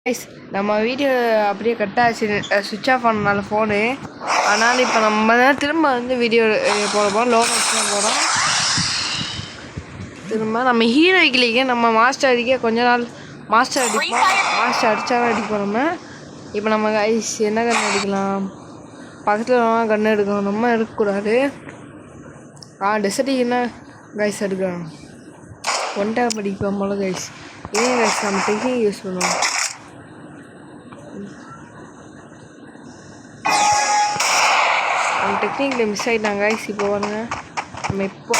Guys நம்ம video அப்படியே cut ஆச்சு, சுவிட்ச் ஆஃப் பண்ணனால ஃபோனு. அதனால் இப்போ நம்ம தான் திரும்ப வந்து வீடியோ போட போகிறோம். லோ தான் போகிறோம். திரும்ப நம்ம ஹீரோய்க்கு நம்ம மாஸ்டர் அடிக்க கொஞ்ச நாள் மாஸ்டர் அடிப்போம். மாஸ்டர் அடித்தாலும் அடிப்போம். நம்ம இப்போ நம்ம கைஸ் என்ன கன்று அடிக்கலாம்? பக்கத்தில் கன்று எடுக்கணும், நம்ம எடுக்கக்கூடாது. டெசர்ட்டுக்கு என்ன கைஸ் எடுக்கலாம்? ஒன் டேப் அடிப்போம் போல கைஸ். ஏன் கைஸ் நம்ம டெக்னிக் யூஸ் பண்ணுவோம். டெக்னிக்கில் மிஸ் ஆகிட்டாங்க கைஸ். இப்போ பாருங்க, நம்ம இப்போ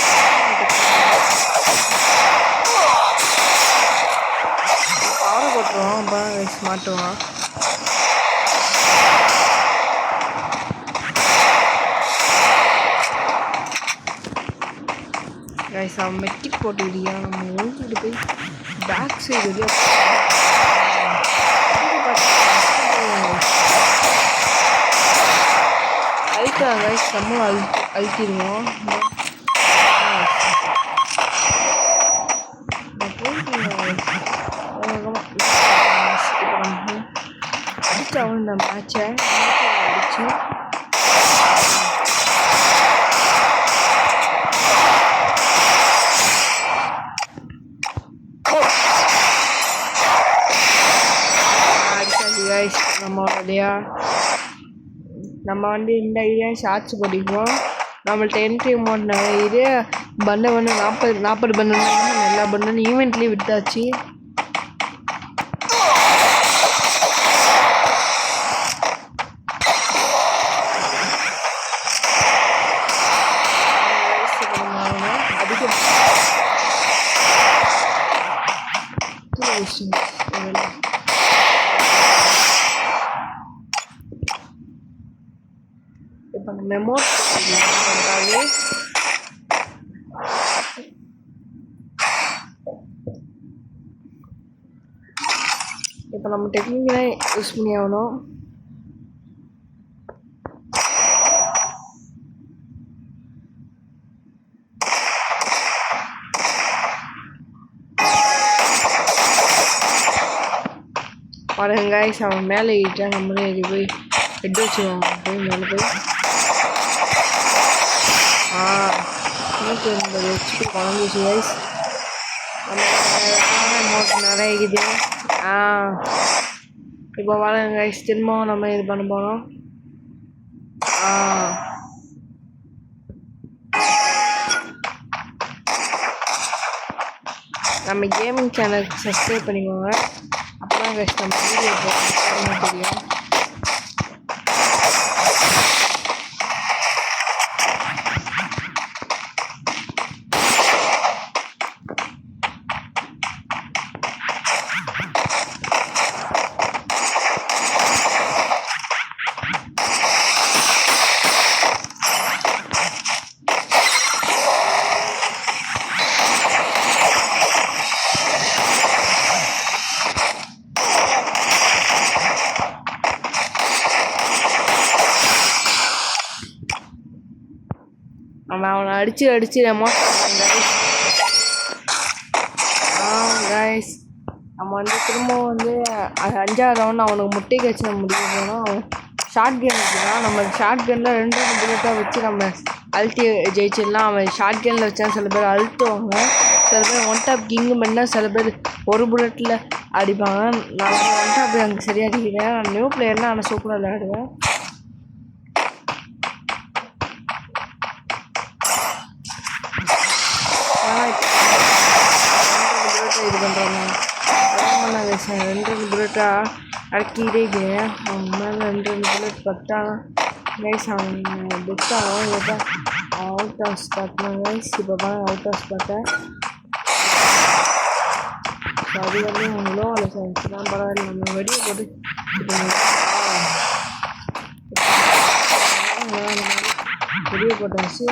பவரை போட்டுருவோம். அப்போ கைஸ் மாட்டுவோம். கைஸ் அவன் மெக்கிட் போட்டு விடியா, நம்ம ஒழுங்கிட்டு போய் பேக் சைடு வழியா அழுத்தான் கைஸ். நம்ம அழுத்திடுவோம். அடிச்சு அவன் இந்த மேட்சை அடிச்சு நம்ம வந்து இந்த ஐடியா ஷார்ட்ஸ் போட்டிக்குவோம். நம்மள்ட்ட என்ட்ரி அமௌண்ட் நிறைய இது பண்ண 40 பண்ண எல்லா பண்ணணும் ஈவெண்ட்லேயும் விட்டாச்சு. இப்போ மெமோ இப்போ நம்ம டெக்னிக்கை யூஸ் பண்ணி ஆகணும். பாருங்க கைஸ், அவன் மேலே ஏறிட்டா நம்மளே ஏறி போய் ஹெட் வச்சுருவாங்க. போய் மேலே போய் 180 ஹெச்பி குழந்துச்சு கைஸ். அமௌண்ட் நிறைய இருக்குது. இப்போ பாருங்க கைஸ், திரும்பவும் நம்ம இது பண்ண போகிறோம். நம்ம கேமிங் சேனலுக்கு சப்ஸ்கிரைப் பண்ணிக்கோங்க. அப்போதான் கைஸ் நம்ம வீடியோ போட தெரியும். அவனை அடிச்சு நம்ம கைஸ் நம்ம வந்து திரும்பவும் வந்து 5ஆவது ரவுண்ட் அவனுக்கு முட்டை கட்சி நம்ம முடிக்க போனோம். அவன் ஷார்ட் கன் வச்சுருக்கான். நம்ம ஷார்ட் கன்னில் 2 புல்லட்டாக வச்சு நம்ம அழுத்தி ஜெயிச்சிடலாம். அவன் ஷார்ட் கன்னில் வச்சா சில பேர் அழுத்துவாங்க, சில பேர் ஒன் டாப் கிங்கு பண்ணால் சில பேர் ஒரு புல்லட்டில் அடிப்பாங்க. நான் ஒன் டாப் எனக்கு சரியாக அடிக்கிறேன். நான் நியூ பிளேயர்னால் ஆனால் சூப்பராக விளையாடுவேன். இது பண்ணுறாங்க 2 புல்லட்டாக அடக்கிட்டே இருக்கிறேன். அவன் மேலே 2 புல்லட் பட்டா கைஸ் அவன் பெஸ்ட்டாகும். இப்போ அவுட் ஆஃப் ஸ்பாட்னா கைஸ். இப்போ பாருங்க அவுட் ஆஃப் ஸ்பாட்டை அது வந்து லோ தான் பரவாயில்ல. நம்ம வெடியை போட்டு வெடியை போட்டாச்சு.